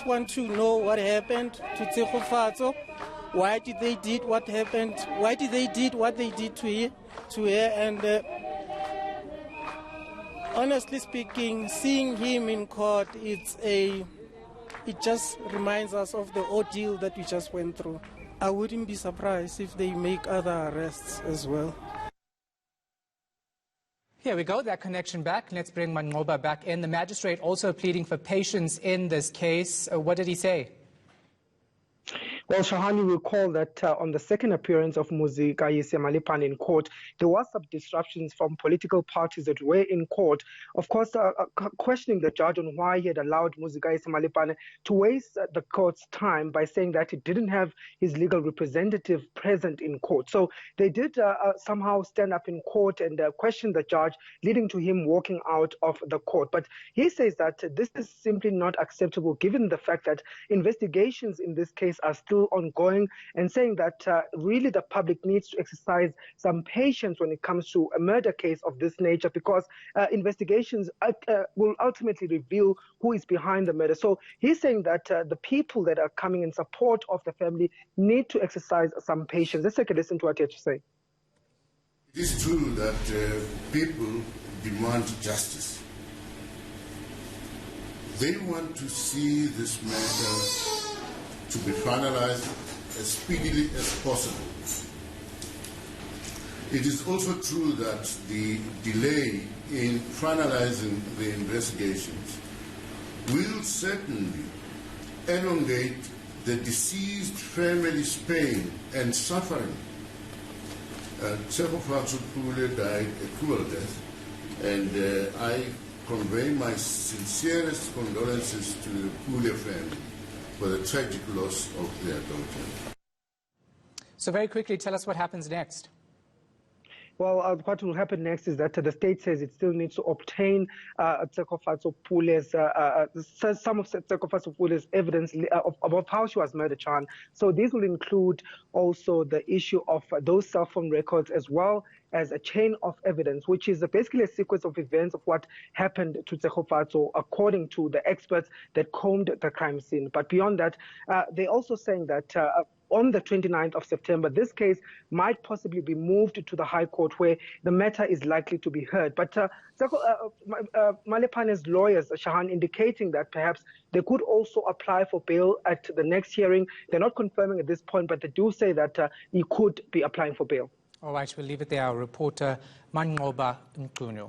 Want to know what happened to Tshegofatso. Why did they did what happened? Why did they did what they did to her? And honestly speaking, seeing him in court, it just reminds us of the ordeal that we just went through. I wouldn't be surprised if they make other arrests as well. Here we go, that connection back. Let's bring Manqoba back in. The magistrate also pleading for patience in this case. What did he say? Well, Shahan, you recall that on the second appearance of Muzikayise Malipane in court, there was some disruptions from political parties that were in court. Of course, questioning the judge on why he had allowed Muzikayise Malipane to waste the court's time by saying that he didn't have his legal representative present in court. So they did somehow stand up in court and question the judge, leading to him walking out of the court. But he says that this is simply not acceptable given the fact that investigations in this case are still ongoing, and saying that really the public needs to exercise some patience when it comes to a murder case of this nature, because investigations will ultimately reveal who is behind the murder. So he's saying that the people that are coming in support of the family need to exercise some patience. Let's take a listen to what he had to say. It is true that people demand justice. They want to see this matter to be finalized as speedily as possible. It is also true that the delay in finalizing the investigations will certainly elongate the deceased family's pain and suffering. Tshegofatso Pule died a cruel death, and I convey my sincerest condolences to the Pule family for the tragic loss of their daughter. So very quickly, tell us what happens next. Well, what will happen next is that the state says it still needs to obtain Tshegofatso Pule's, some of Tshegofatso Pule's evidence about how she was murdered, Chan. So these will include also the issue of those cell phone records, as well as a chain of evidence, which is basically a sequence of events of what happened to Tshegofatso according to the experts that combed the crime scene. But beyond that, they're also saying that on the 29th of September, this case might possibly be moved to the High Court, where the matter is likely to be heard. But Malipane's lawyers, Shahan, indicating that perhaps they could also apply for bail at the next hearing. They're not confirming at this point, but they do say that he could be applying for bail. All right, we'll leave it there. Our reporter, Manqoba Mchunu.